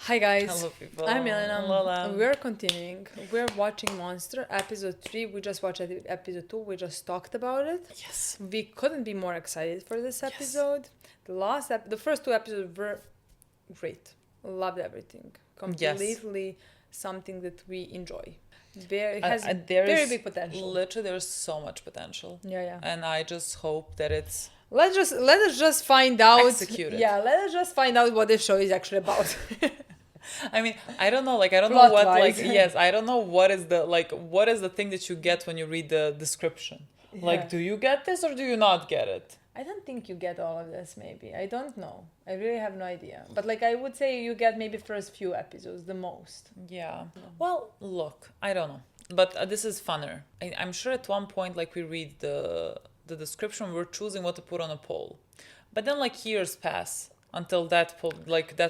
Hi guys. Hello people. I'm Milena. Lola. We're continuing. We're watching Monster episode 3. We just watched episode 2. We just talked about it. Yes. We couldn't be more excited for this episode. The first two episodes were great. Loved everything. Completely something that we enjoy. It has very big potential. Literally, there's so much potential. Yeah. And I just hope that it's Let us just find out. executed. Yeah, let us just find out what this show is actually about. I mean, I don't know. Like, I don't know what. Like, Plot-wise. yes, I don't know what is the thing that you get when you read the description. Yeah. Like, do you get this or do you not get it? I don't think you get all of this, maybe. I don't know. I really have no idea. But, like, I would say you get maybe first few episodes, the most. Yeah. Well, look, I don't know. But this is funner. I'm sure at one point, like, we read the description, we're choosing what to put on a poll. But then, like, years pass until that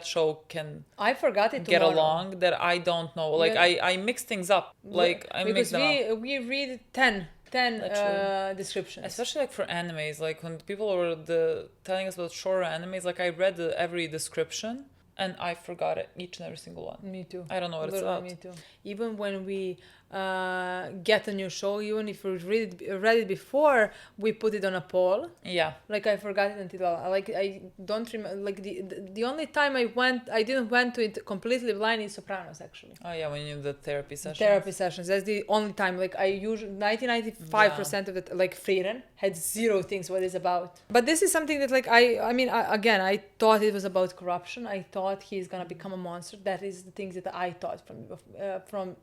show can I forgot it get tomorrow. along, that I don't know. Like, Yeah. I mix things up. Like, I mix because them up. we read 10 Literally. descriptions. Especially like for animes, like when people were telling us about shorter animes, like I read every description and I forgot it, each and every single one. Me too. I don't know what Literally, it's about. me too. Even when we get a new show, even if we read it before, we put it on a poll. Yeah. Like I forgot it until I don't remember. Like the only time I didn't went to it completely blind is Sopranos actually. Oh yeah, when you do the therapy session. Therapy sessions. That's the only time. Like I usually 95% of it. Like Freedom had zero things what it's about. But this is something that like I thought it was about corruption. I thought he's gonna become a monster. That is the things that I thought from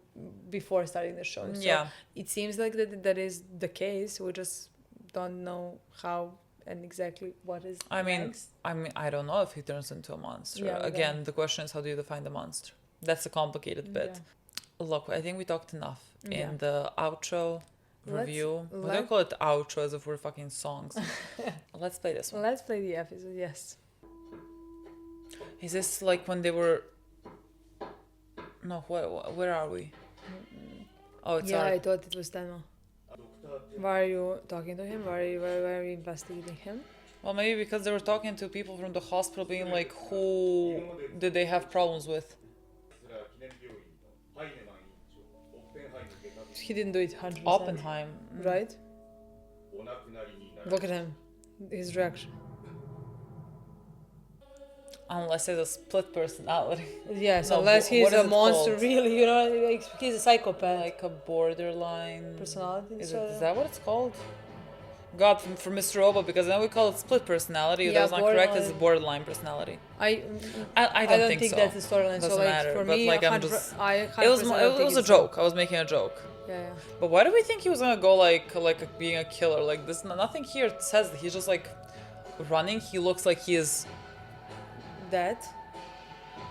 before starting the show. So yeah. It seems like that is the case. We just don't know how and exactly what is next. I don't know if he turns into a monster. Yeah, Again, the question is, how do you define the monster? That's a complicated bit. Yeah. Look, I think we talked enough Yeah. in the outro review. We don't call it outro as if we're fucking songs. Let's play this one. Let's play the episode, yes. Is this like when they were... No, where are we? Oh, it's I thought it was Tenma. Why are you talking to him? Why are you investigating him? Well, maybe because they were talking to people from the hospital, being like, who did they have problems with? He didn't do it 100%. Oppenheim. Right? Look at him. His reaction. Unless it's a split personality. Yes, No, unless he's what is a it monster, called? really, like, he's a psychopath. Like a borderline... Personality Is disorder? that what it's called? God, for Mr. Robo, because then we call it split personality. Yeah, That was not correct, it's borderline. borderline personality. I don't think so. that's the storyline. Doesn't So like matter, for but, me, like, I'm 100 just- I It was 100% it was a think joke. I was making a joke. Yeah. But why do we think he was gonna go like being a killer? Like this, nothing here says that he's just like running. He looks like he is. That.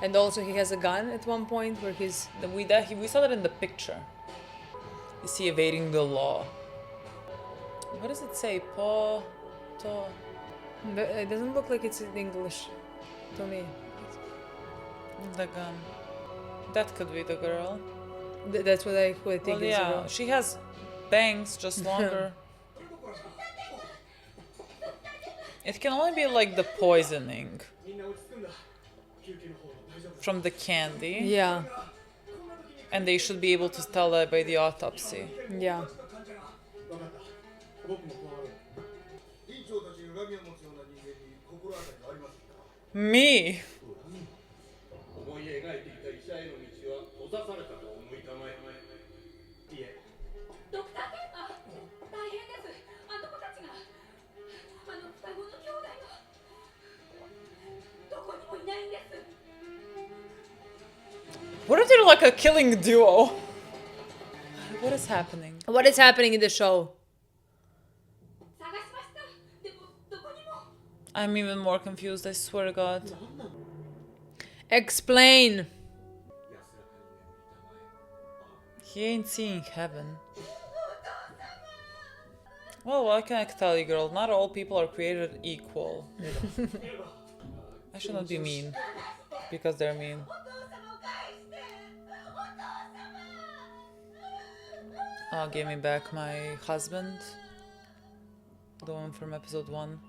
And also he has a gun at one point where he's... We saw that in the picture. Is he evading the law? What does it say? It doesn't look like it's in English to me. The gun. That could be the girl. That's what I think Well, is yeah, about. she has bangs, just longer. It can only be like the poisoning from the candy. Yeah. And they should be able to tell that by the autopsy. Yeah. Me! What if they're like a killing duo? What is happening? What is happening in the show? I'm even more confused, I swear to God. Explain. He ain't seeing heaven. Well, what can I tell you, girl? Not all people are created equal. I should not be mean. Because they're mean. Give me back my husband. The one from episode 1.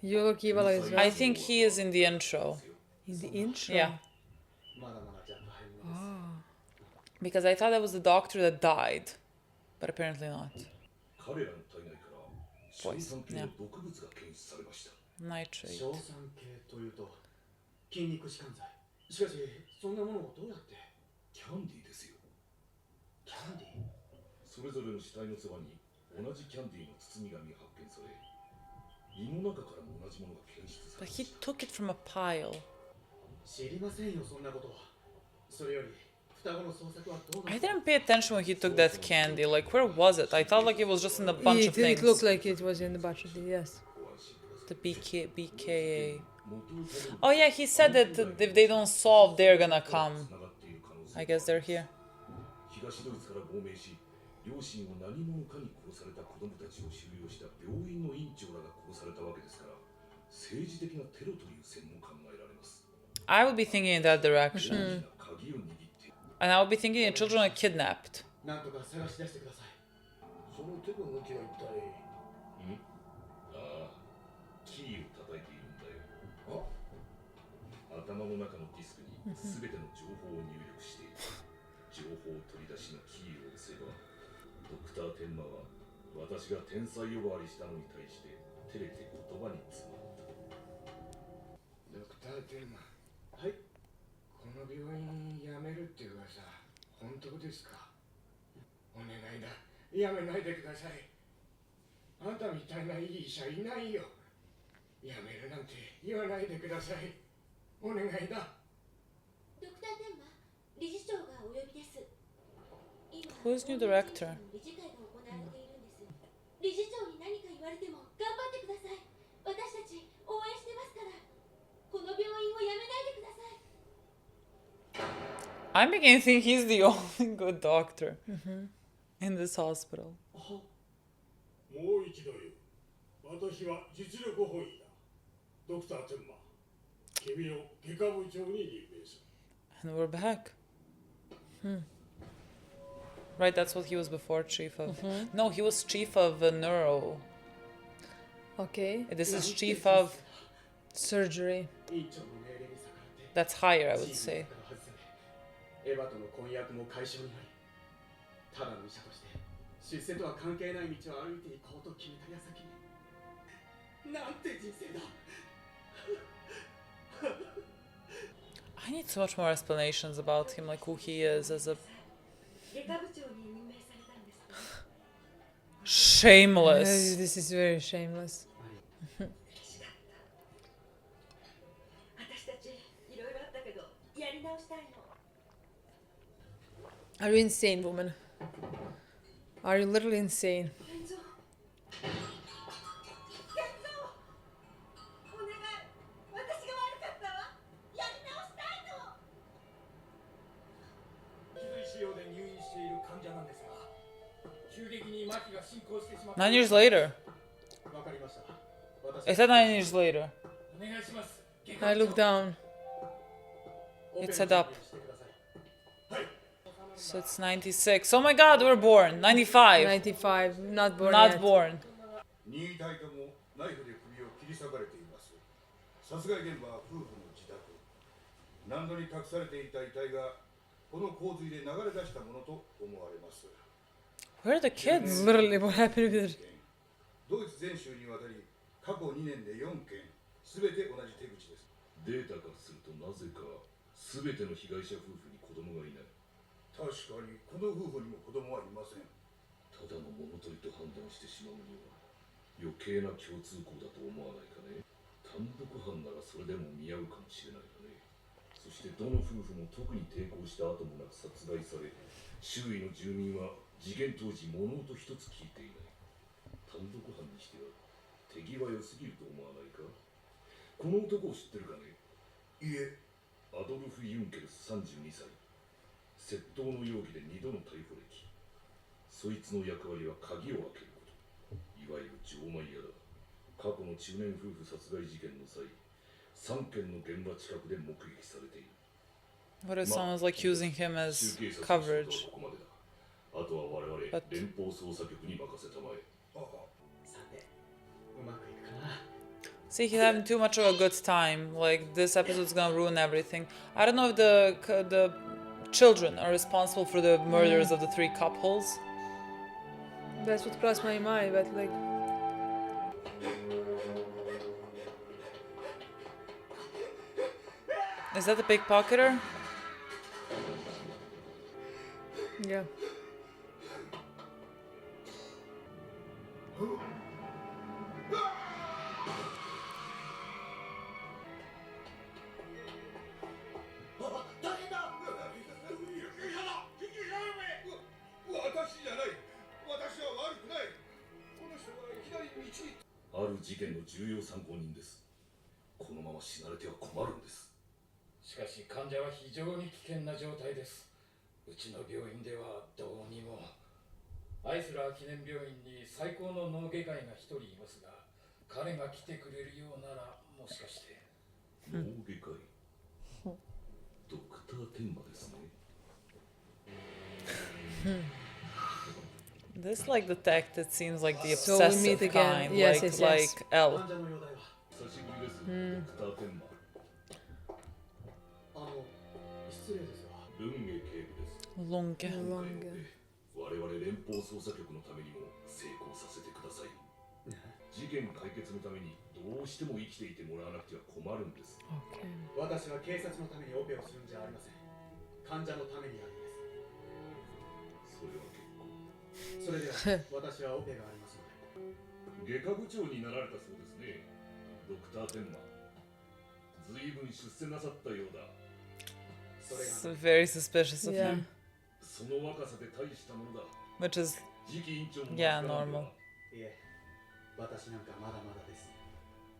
You look evil as well. I think he is in the intro. In the intro? Yeah. Because I thought that was the doctor that died, but apparently not. Poison, yeah. Nitrate. 筋肉弛緩剤。しかしそんなものをどうやって？キャンディーですよ。キャンディー？それぞれの死体のそばに同じキャンディーの包み紙が発見され、胃の中からも同じものが検出され。But he took it from a pile. 知りませんよそんなことは。それより双子の捜索はどうな I didn't pay attention when he took that candy. Like, where was it? I thought like it was just in a bunch of things. It looked like it was in the bunch of things, yes. The BKA. Oh yeah, he said that if they don't solve, they're gonna come. I guess they're here. 東ドイツから亡命し、両親を何者かに殺された子供たちを収容した病院の院長らが殺されたわけですから、政治的なテロという線も考えられます。I would be thinking in that direction. And I would be thinking the children are kidnapped. なんとか探し出してください。その手の向きは一体？ああ、キーを叩いているんだよ。頭の中のディスクに全ての情報を入力して、情報取り出しのキーを押せば、ドクター・テンマは私が天才呼ばわりしたのに対して照れて言葉に詰まった。ドクター・テンマ、はい。この病院辞めるって噂、本当ですか？お願いだ、辞めないでください。あんたみたいないい医者いないよ。辞めるなんて言わないでください。お願いだ。ドクター・テンマ、理事長がお呼びです。Who's new director? 理事会が行われているんです。理事長に何か言われても頑張ってください。私たち応援してますから。この病院を辞めないでください。I'm beginning to think he's the only good doctor in this hospital. もう一度言う。私は実力本位だ。ドクター・テンマ、君を外科部長に任命する。And we're back. Right, that's what he was before, chief of... No, he was chief of neuro. Okay. This is chief of... Surgery. That's higher, I would say. エヴァとの婚約も解消になり、ただの医者として出世とは関係ない道を歩いていこうと決めた矢先に、なんて人生だ。I need so much more explanations about him, like who he is as a... Shameless. This is very shameless. Are you insane, woman? Are you literally insane? Nine years later. It said 9 years later. I look down. It said up. So it's 96. Oh my god, we're born. 95. 95. Not born Not yet. born. 殺害現場は夫婦の自宅。何度に隠されていた遺体がこの洪水で流れ出したものと思われます。 Where are the kids? Literally, what happened with it? ドイツ全州にわたり過去2年で4件、すべて同じ手口です。データからするとなぜかすべての被害者夫婦に子供がいない。確かにこの夫婦にも子供はいません。ただの物取りと判断してしまうには余計な共通項だと思わないかね。単独犯ならそれでも見合うかもしれないがね。そしてどの夫婦も特に抵抗した後もなく殺害され、周囲の住民は事件当時物音一つ聞いていない。単独犯にしては手際良すぎると思わないか。この男を知ってるかね。いえ。アドルフ・ユンケルス32歳。窃盗の容疑で2度の逮捕歴。そいつの役割は鍵を開けること。いわゆる錠前屋だ。過去の中年夫婦殺害事件の際、3件の現場近くで目撃されている。 What if someone's like using him as coverage? あとは我々連邦捜査局に任せたまえ。See, he's having too much of a good time. Like, this episode's gonna ruin everything. I don't know if the children are responsible for the murders of the 3 couples. That's what crossed my mind, but like. Is that the pickpocketer? Yeah. This like detective seems like the So we obsessive meet again. kind, Yes, like yes, yes. like L. 久しぶりです、ドクター天馬。失礼ですが、ルンゲ警部です。 Lunge. 我々連邦捜査局のためにも成功させてください。事件解決のためにどうしても生きていてもらわなくては困るんです。私は警察のためにオペをするんじゃありません。患者のためにやるんです。それは結構。それでは私はオペがありますので。外科部長になられたそうですね。ドクター天馬。ずいぶん出世なさったようだ。 It's very suspicious of Yeah. him. その若さで大したものだ。 Which is, 次期院長も yeah, normal. いえ、私なんかまだまだです。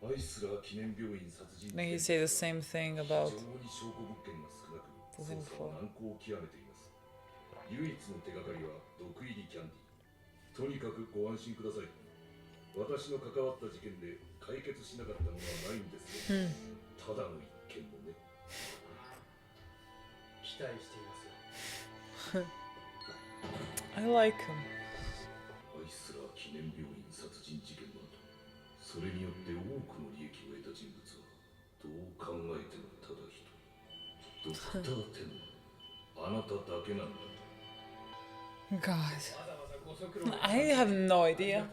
アイスラー記念病院殺人事 Then 件 he say the same thing about 非常に証拠物件が少なく、 the 捜 thing 査は before. 難航を極めています。唯一の手がかりは毒入りキャンディー。とにかくご安心ください。私の関わった事件で解決しなかったものはないんですよ。ただの一件もね。期待していますよ。 I like him. アイスラー記念病院殺人事件の後、それによって多くの利益を得た人物はどう考えてもただ一人。ドクターテンマ、あなただけなんだ。 God. I have no idea.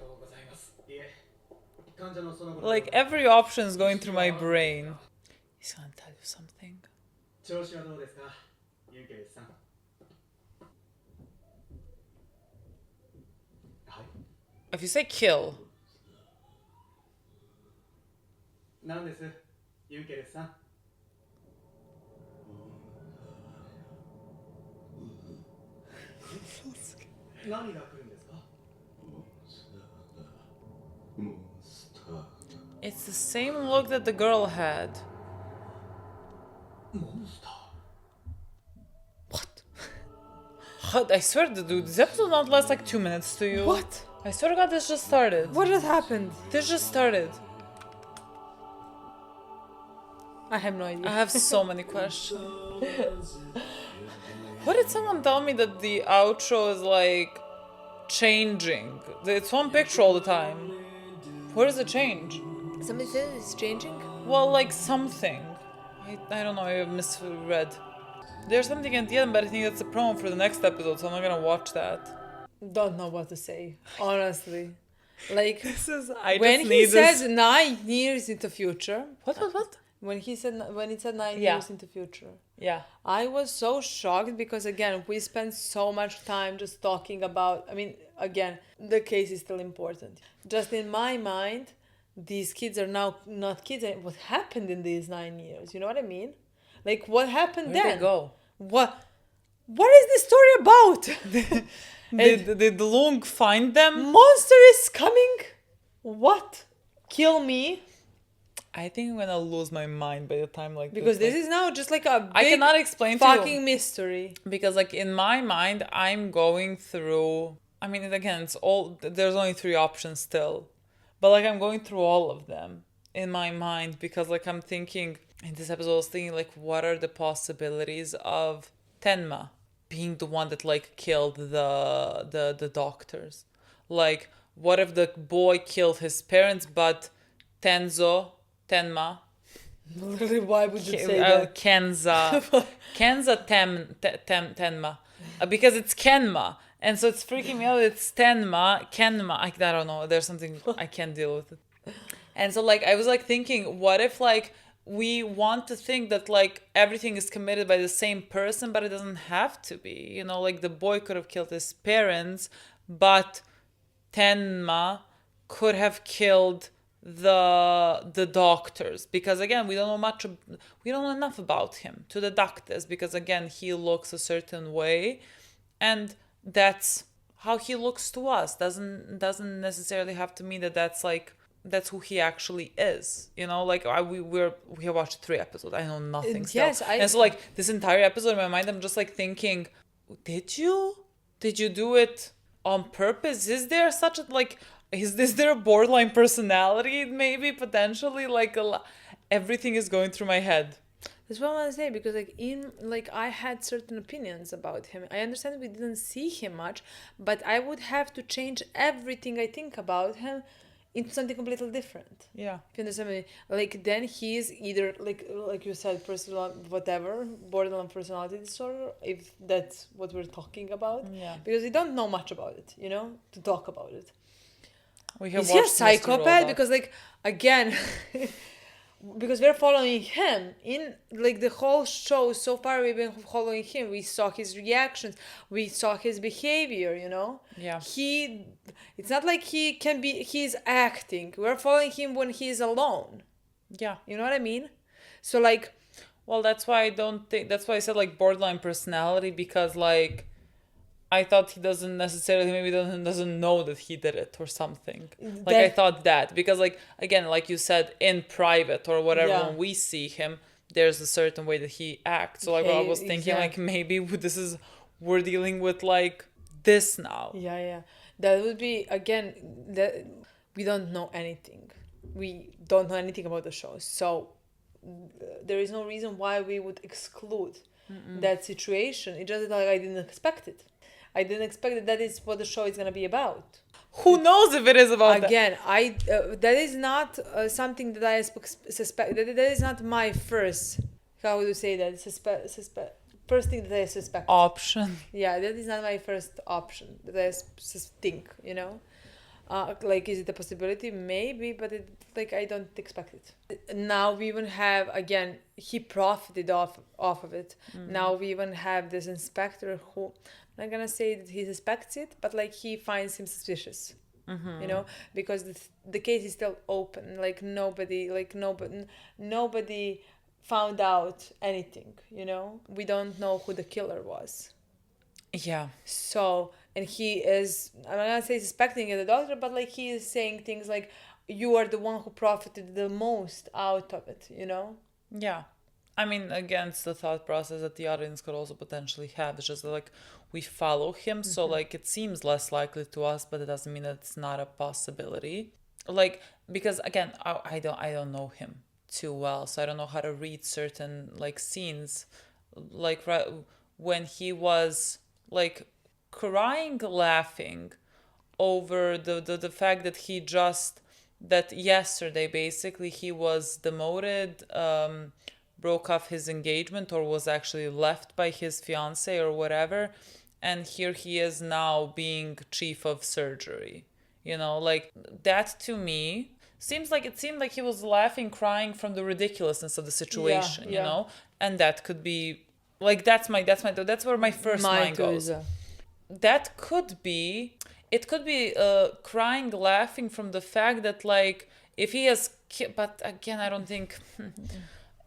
いえ、患者のその後 Like every option is going through my brain. He's gonna tell you something. 調子はどうですか、ユンケレスさん。はい。 If you say kill, なんです、ユンケレスさん。何が来るんですか？ it's the same look that the girl had. モンスター。 What? I swear to dude, this episode not last like 2 minutes to you. What? I swear to God, this just started. What just happened? This just started. I have no I idea. have so many questions. What did someone tell me that the outro is like changing? It's one picture all the time. Where does it change? Somebody said it's changing. Well, like something. I don't know, I misread. There's something at the end, but I think that's a promo for the next episode, so I'm not gonna watch that. Don't know what to say, honestly. Like This is when he says 9 years into future. What? When it said 9 Yeah. years into future. Yeah. I was so shocked because again we spent so much time just talking about, I mean, again, the case is still important. Just in my mind, these kids are now not kids. What happened in these 9 years? You know what I mean? Like what happened Where'd then? they go? What is this story about? Did Lunge find them? Monster is coming? What? Kill me? I think I'm gonna lose my mind by the time like Because this this is now just like a big I cannot explain to fucking you. mystery. Because like in my mind I'm going through, I mean again it's all, there's only 3 options still, but like I'm going through all of them in my mind because like I'm thinking in this episode I was thinking like what are the possibilities of Tenma being the one that like killed the doctors. Like what if the boy killed his parents but Tenzo Tenma. Literally, why would you say that? Tenma. Because it's Kenma. And so it's freaking me out. It's Kenma. I don't know. There's something I can't deal with it. And so like I was like thinking, what if like we want to think that like everything is committed by the same person, but it doesn't have to be. You know, like the boy could have killed his parents, but Tenma could have killed the doctors, because again we don't know enough about him to the doctors, because again he looks a certain way, and that's how he looks to us. Doesn't necessarily have to mean that that's who he actually is, you know. Like we have watched 3 episodes. I know nothing still. Yes, and so like this entire episode in my mind, I'm just like thinking, did you do it on purpose? Is there such a like? Is there a borderline personality? Maybe potentially like everything is going through my head. That's what I want to say, because I had certain opinions about him. I understand we didn't see him much, but I would have to change everything I think about him into something completely different. Yeah. If you understand me, like then he's either like you said, borderline personality disorder, if that's what we're talking about. Yeah. Because we don't know much about it, you know, to talk about it. Is he a psychopath? Because like again, because we're following him in like the whole show so far. We've been following him. We saw his reactions. We saw his behavior. You know. Yeah. It's not like he's acting. We're following him when he's alone. Yeah. You know what I mean? So like. Well, that's why I said like borderline personality, because like I thought he doesn't know that he did it or something. Like I thought that, because like again, like you said, in private or whatever, when we see him, there's a certain way that he acts. So like I was thinking like maybe we're dealing with like this now. Yeah. That would be, again, that we don't know anything. We don't know anything about the show. So there is no reason why we would exclude that situation. It's just like I didn't expect it. I didn't expect that is what the show is going to be about. Who knows if it is about again, that is not something that I suspect. That is not my first, how would you say that? First thing that I suspect. Option. Yeah, that is not my first option that I think, you know. Like, is it a possibility? Maybe, but I don't expect it. Now we even have, again, he profited off of it. Now we even have this inspector who, I'm not gonna say that he suspects it, but like he finds him suspicious. You know, because the case is still open. Like nobody found out anything. You know, we don't know who the killer was. Yeah. So, and he is, I'm not gonna say suspecting the doctor, but like he is saying things like, you are the one who profited the most out of it, you know? Yeah. I mean, again, it's the thought process that the audience could also potentially have. It's just that, like, we follow him, so like it seems less likely to us, but it doesn't mean that it's not a possibility. Like, because again, I don't know him too well, so I don't know how to read certain like scenes. Like when he was like crying, laughing over the fact that that yesterday basically he was demoted, broke off his engagement, or was actually left by his fiance or whatever, and here he is now being chief of surgery. You know, like that to me seemed like he was laughing, crying from the ridiculousness of the situation. You know, and that could be like that's where my first mind goes. That could be. It could be crying, laughing from the fact that like if he has, but again, I don't think.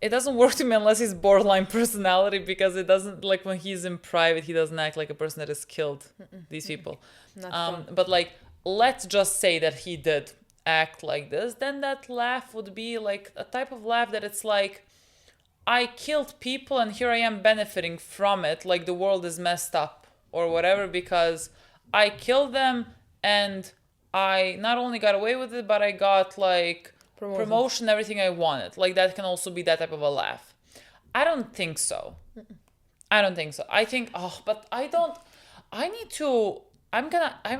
It doesn't work to me unless he's borderline personality, because it doesn't, like when he's in private, he doesn't act like a person that has killed these people. But like, let's just say that he did act like this, then that laugh would be like a type of laugh that it's like, I killed people and here I am benefiting from it. Like the world is messed up or whatever because I killed them and I not only got away with it, but I got like promotion, everything I wanted. Like that can also be that type of a laugh. I don't think so. I think, but I need to I'm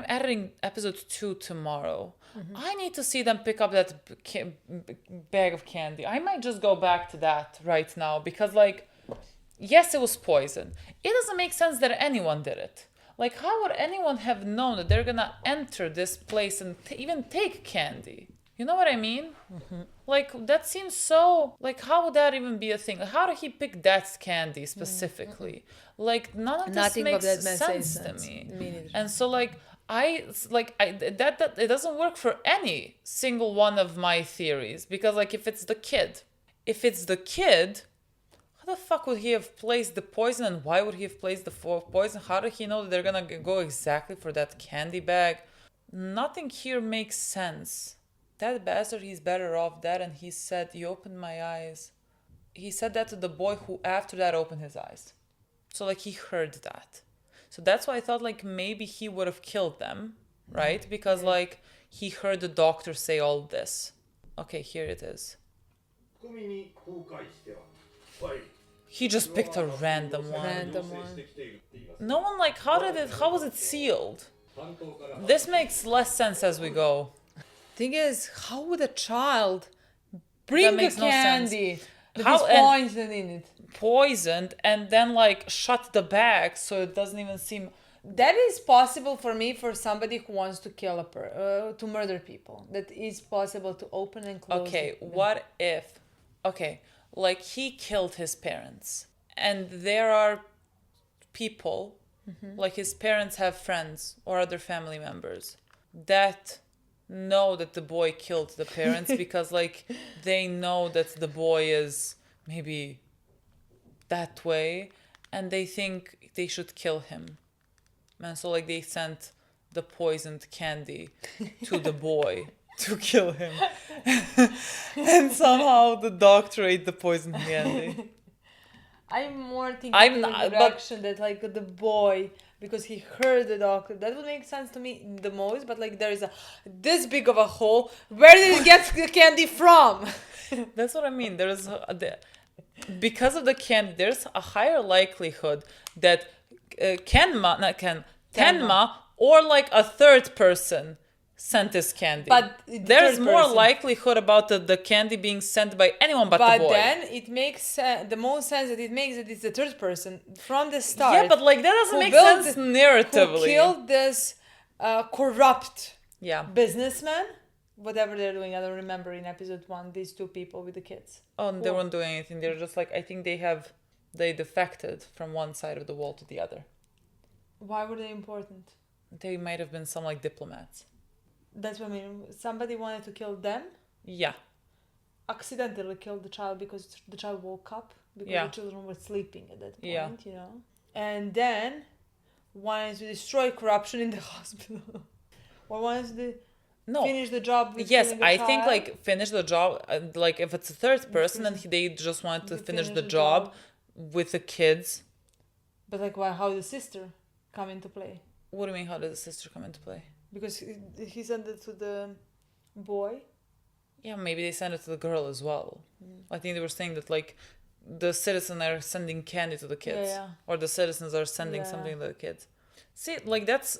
editing episode 2 tomorrow. I need to see them pick up that bag of candy. I might just go back to that right now because, like, yes, it was poison. It doesn't make sense that anyone did it. Like, how would anyone have known that they're gonna enter this place and even take candy? You know what I mean? Like, that seems so... Like, how would that even be a thing? How did he pick that candy specifically? Like, none of this makes sense to me. And so, like, that it doesn't work for any single one of my theories. Because, like, if it's the kid, how the fuck would he have placed the poison, and why would he have placed the poison? How did he know that they're gonna go exactly for that candy bag? Nothing here makes sense. That bastard, he's better off dead. And he said, "You opened my eyes." He said that to the boy who after that opened his eyes. So, like, he heard that. So that's why I thought, like, maybe he would have killed them, right? Because, like, he heard the doctor say all this. Okay, here it is. He just picked a random one. No one, like, how was it sealed? This makes less sense as we go. Thing is, how would a child bring the candy that is poisoned in it? Poisoned and then, like, shut the bag so it doesn't even seem... That is possible for me, for somebody who wants to kill to murder people. That is possible to open and close. Okay, what if... Okay, like, he killed his parents. And there are people, like his parents have friends or other family members that know that the boy killed the parents because, like, they know that the boy is maybe that way and they think they should kill him. And so, like, they sent the poisoned candy to the boy to kill him. And somehow the doctor ate the poisoned candy. I'm more thinking the direction that, like, the boy, because he heard the doctor, that would make sense to me the most. But, like, there is this big of a hole. Where did it get the candy from? That's what I mean. There's because of the candy, there's a higher likelihood that Tenma or, like, a third person sent this candy. But there's more likelihood about the candy being sent by anyone but the boy. But then it makes the most sense that it makes that it's the third person from the start. Yeah, but, like, that doesn't make sense narratively. Who killed this corrupt businessman? Whatever they're doing, I don't remember in episode 1, these two people with the kids. Oh, they weren't doing anything. They're just, like, I think they defected from one side of the wall to the other. Why were they important? They might have been some, like, diplomats. That's what I mean. Somebody wanted to kill them. Yeah. Accidentally killed the child because the child woke up because the children were sleeping at that point, you know. And then wanted to destroy corruption in the hospital. Or wanted to finish the job with yes, I think, like, finish the job, like, if it's a third person and they just wanted to finish the job with the kids. But, like, why? How did the sister come into play? What do you mean, how did the sister come into play? Because he sent it to the boy. Yeah, maybe they sent it to the girl as well. I think they were saying that, like, the citizens are sending candy to the kids. Or the citizens are sending something to the kids. See, like, that's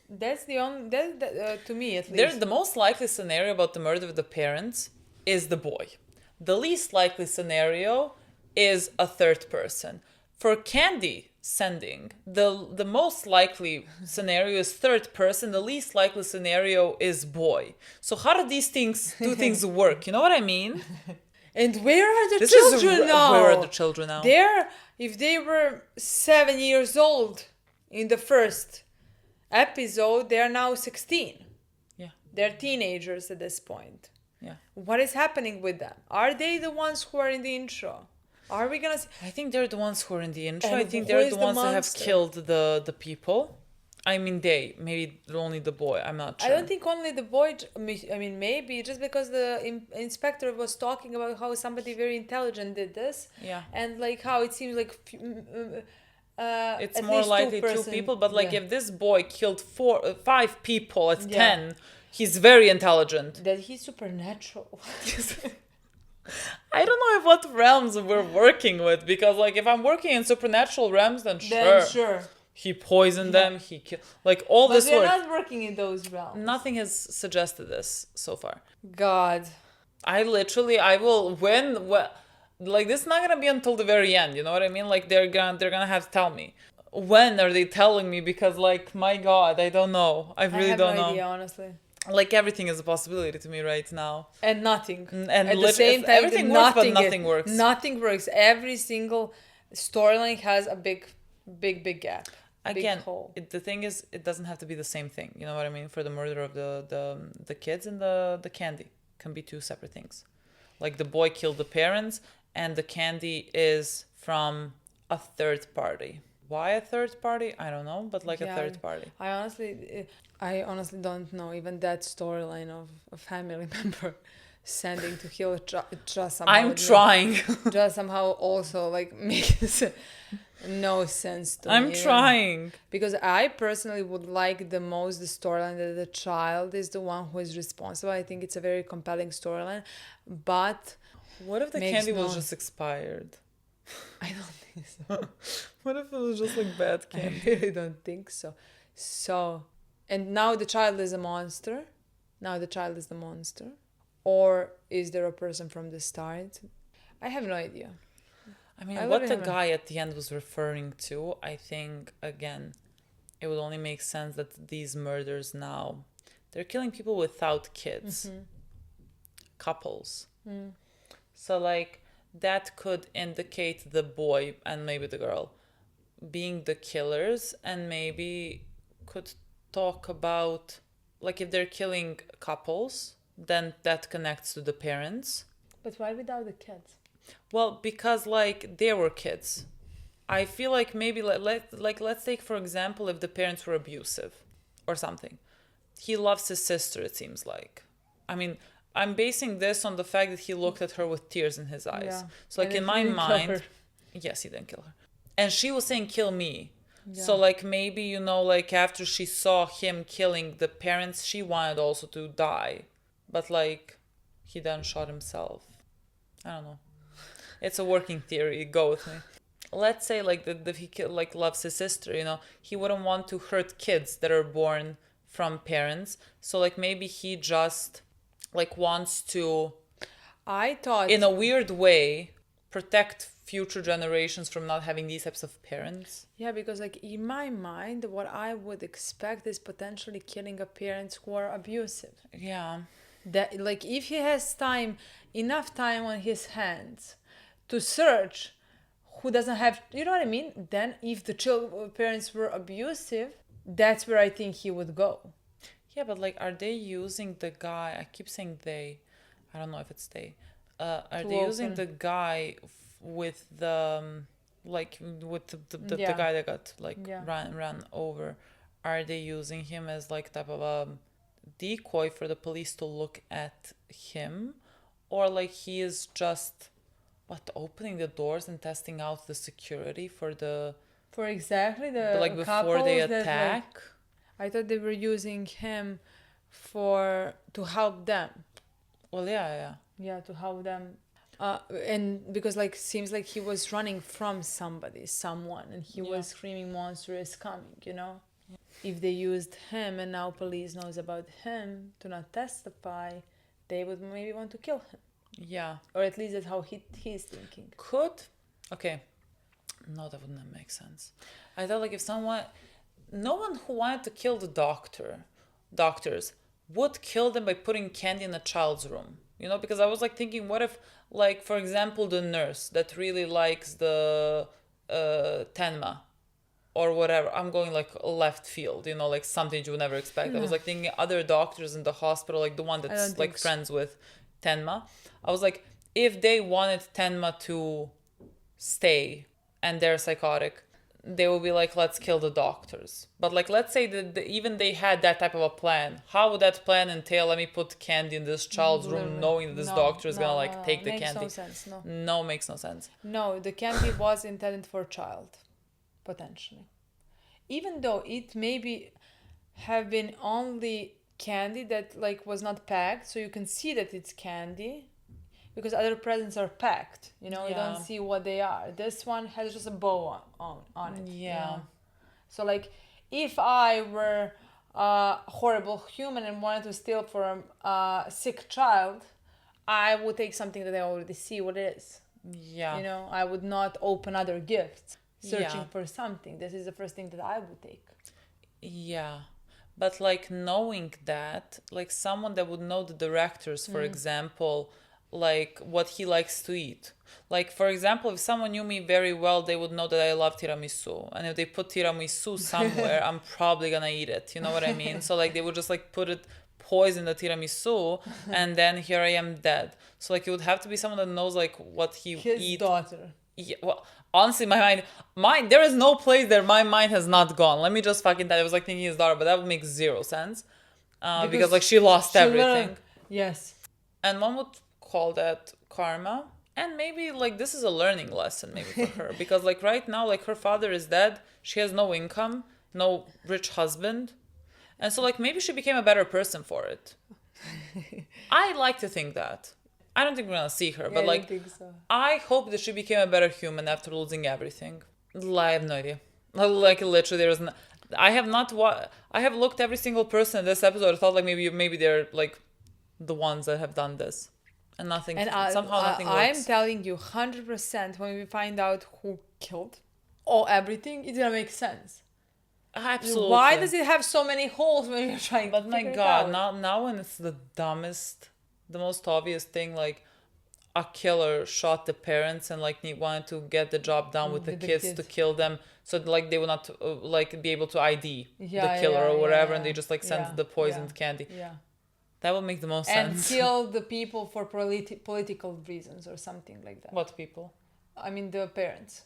the only... to me, at least. There's the most likely scenario about the murder of the parents is the boy. The least likely scenario is a third person. For candy sending, the most likely scenario is third person. The least likely scenario is boy. So how do these two things work? You know what I mean? And where are the children now? Where are the children now? If they were 7 years old in the first episode, they are now 16. Yeah. They're teenagers at this point. Yeah. What is happening with them? Are they the ones who are in the intro? Are we gonna see? I think they're the ones who are in the intro. I think they're the ones that have killed the people. I mean, maybe only the boy. I'm not sure. I don't think only the boy. I mean, maybe just because the inspector was talking about how somebody very intelligent did this. Yeah. And, like, how it seems like it's more likely two people. But, like, if this boy killed 5 people at 10, he's very intelligent. That he's supernatural. I don't know what realms we're working with, because, like, if I'm working in supernatural realms, then sure. he poisoned them, he killed, like all But this they're work. not working in those realms. Nothing has suggested this so far. God. I will like this is not gonna be until the very end, you know what I mean? Like they're gonna have to tell me. When are they telling me? Because like my God, I don't know. I really don't know. I have no idea, honestly. Like everything is a possibility to me right now. And nothing. And at the same time, everything works, but nothing works. Nothing works. Every single storyline has a big gap. Again, big hole. The thing is, it doesn't have to be the same thing. You know what I mean? For the murder of the kids and the candy can be two separate things. Like the boy killed the parents, and the candy is from a third party. Why a third party? I don't know, but like a third party. I honestly don't know. Even that storyline of a family member sending to kill just somehow. I'm trying. Just somehow also like makes no sense to me. I'm trying. Because I personally would like the most the storyline that the child is the one who is responsible. I think it's a very compelling storyline. But what if the candy was just expired? I don't think so. What if it was just like bad candy? I really don't think so. So, and now the child is a monster. Now the child is the monster. Or is there a person from the start? I have no idea. I mean, what the guy at the end was referring to, I think, again, it would only make sense that these murders now, they're killing people without kids. Mm-hmm. Couples. Mm. So, like, that could indicate the boy and maybe the girl being the killers, and maybe could talk about, like, if they're killing couples, then that connects to the parents. But why without the kids? Well, because like they were kids. I feel like maybe let's take for example if the parents were abusive or something. He loves his sister, it seems like. I mean, I'm basing this on the fact that he looked at her with tears in his eyes. Yeah. So like in my mind, yes, he didn't kill her. And she was saying kill me. Yeah. So like maybe, you know, like after she saw him killing the parents, she wanted also to die. But like he then shot himself. I don't know. It's a working theory. Go with me. Let's say like that he like loves his sister, you know, he wouldn't want to hurt kids that are born from parents. So like maybe he just like wants to, I thought, in a weird way, protect future generations from not having these types of parents. Yeah, because like in my mind, what I would expect is potentially killing a parents who are abusive. Yeah. That like if he has enough time on his hands to search who doesn't have, you know what I mean? Then if the parents were abusive, that's where I think he would go. Yeah, but like, are they using the guy? I keep saying they. I don't know if it's they. Are they using the guy with the the guy that got like ran over? Are they using him as like type of a decoy for the police to look at him, or like he is just opening the doors and testing out the security for exactly the like before they attack? Like, I thought they were using him to help them. Well, yeah, to help them, and because like seems like he was running from someone, and he was screaming monster is coming, you know. If they used him and now police knows about him to not testify, they would maybe want to kill him. Yeah. Or at least that's how he's thinking. Could? Okay. No, that wouldn't make sense. I thought like if no one who wanted to kill the doctors would kill them by putting candy in a child's room. You know, because I was like thinking, what if like, for example, the nurse that really likes the Tenma or whatever, I'm going like left field, you know, like something you would never expect. I was like thinking other doctors in the hospital, like the one that's like friends with Tenma. I was like, if they wanted Tenma to stay and they're psychotic, they will be like, let's kill the doctors. But like, let's say that even they had that type of a plan. How would that plan entail? Let me put candy in this child's room, knowing that this doctor is gonna like take the candy. Makes no sense. No, makes no sense. No, the candy was intended for a child, potentially. Even though it maybe have been only candy that like was not packed, so you can see that it's candy. Because other presents are packed, you know, you don't see what they are. This one has just a bow on it. Yeah. You know? So like, if I were a horrible human and wanted to steal from a sick child, I would take something that I already see what it is. Yeah. You know, I would not open other gifts searching Yeah. for something. This is the first thing that I would take. Yeah. But like knowing that, like someone that would know the directors, for example, like what he likes to eat. Like, for example, if someone knew me very well, they would know that I love tiramisu. And if they put tiramisu somewhere, I'm probably gonna eat it. You know what I mean? So like they would just like put it, poison the tiramisu, and then here I am dead. So like it would have to be someone that knows like what he His eats. daughter. Yeah, well, honestly, my mind, there is no place there my mind has not gone. Let me just fucking tell you, I was like thinking his daughter, but that would make zero sense. Because like she lost everything. learned. Yes. And one would call that karma. And maybe like this is a learning lesson maybe for her. Because like right now, like her father is dead. She has no income, no rich husband. And so like maybe she became a better person for it. I like to think that. I don't think we're gonna see her, but I like don't think so. I hope that she became a better human after losing everything. I have no idea. Like literally, there is no, I have not. I have looked every single person in this episode. I thought like maybe they're like the ones that have done this, and nothing. And Somehow nothing works. I'm telling you, 100%. When we find out who killed or everything, it's gonna make sense. Absolutely. Why does it have so many holes when you're trying? But to my figure it God, out? now when it's the dumbest, the most obvious thing, like a killer shot the parents and like wanted to get the job done with the kids to kill them, so like they would not like be able to ID the killer or whatever, and they just like sent the poisoned candy. Yeah. That would make the most And sense. kill the people for political reasons or something like that. What people? I mean, the parents.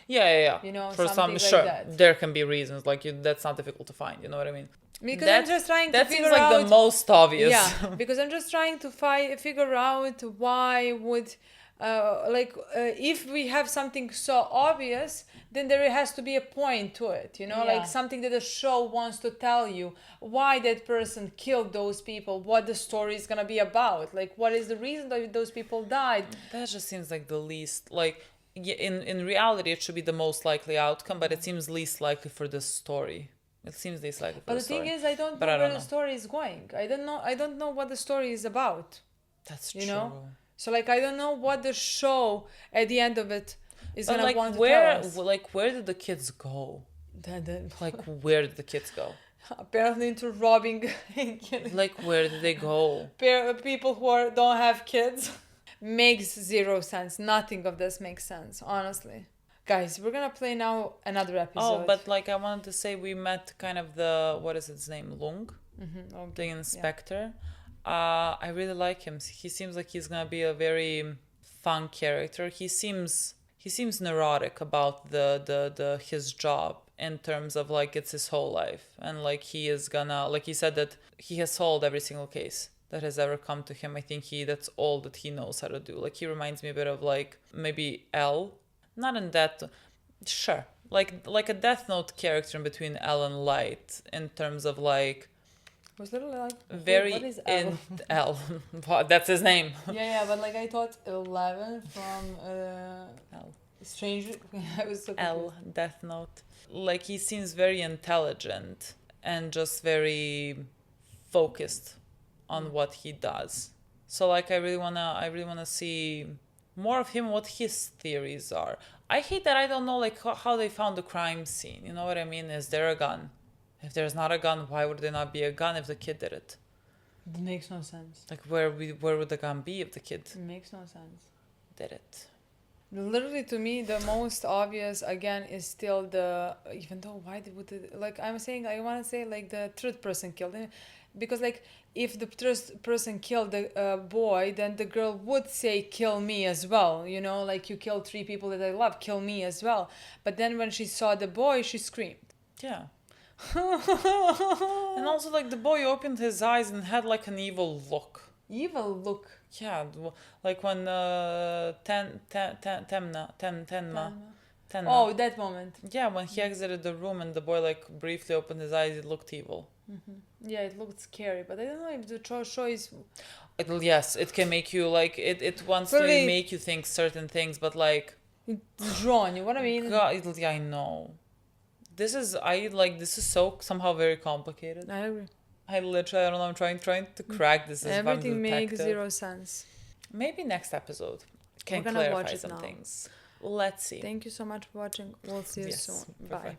Yeah. You know, for some, something like sure, that. there can be reasons. Like that's not difficult to find. You know what I mean? Because That- I'm just trying to That figure seems like out. the most obvious. Yeah, because I'm just trying to figure out why would, if we have something so obvious, then there has to be a point to it, you know, Yeah. like something that the show wants to tell you why that person killed those people, what the story is gonna be about, like what is the reason that those people died. That just seems like the least like. In reality, it should be the most likely outcome, but it seems least likely for the story. It seems least likely for But the the story. thing is, I don't know where the story is going. I don't know what the story is about. That's you true. know? So like I don't know what the show at the end of it is But gonna like want to where, tell us. like where did the kids go? Then Like where did the kids go? apparently into robbing and killing Like where did they go? people who don't have kids. Makes zero sense. Nothing of this makes sense, honestly. Guys, we're gonna play now another episode. Oh, but like I wanted to say, we met kind of the what is his name, Lunge, the inspector. I really like him. He seems like he's gonna be a very fun character. He seems neurotic about the his job in terms of like it's his whole life, and like he is gonna, like he said that he has solved every single case that has ever come to him. I think that's all that he knows how to do. Like he reminds me a bit of like maybe L, not in that, sure, like a Death Note character in between L and Light in terms of like was literally like very what is in L. That's his name. yeah, but like I thought 11 from L. Stranger. I was so L, confused. Death Note. Like he seems very intelligent and just very focused on what he does. So like I really wanna see more of him, what his theories are. I hate that I don't know like how they found the crime scene. You know what I mean? Is there a gun? If there's not a gun, why would there not be a gun if the kid did it? It makes no sense. Like where would the gun be if the kid It makes no sense. did it? Literally, to me, the most obvious again is still the, even though why would it, like I'm saying, I want to say like the third person killed him, because like if the third person killed the boy, then the girl would say kill me as well, you know, like you killed 3 people that I love, kill me as well. But then when she saw the boy, she screamed. Yeah. And also like the boy opened his eyes and had like an evil look. Evil look. Yeah, like when Tenma. Oh, that moment. Yeah, when he exited the room and the boy like briefly opened his eyes, it looked evil. Yeah, it looked scary, but I don't know if the show is. Yes, it can make you like it wants Really? to make you think certain things, but like It's drawn, you know what I mean? God, yeah, I know. This is so somehow very complicated. I agree. I don't know, I'm trying to crack this as if I'm the Everything makes detective. zero sense. Maybe next episode can We're gonna clarify watch it some now. things. Let's see. Thank you so much for watching. We'll see you Yes. soon. Bye-bye. Bye.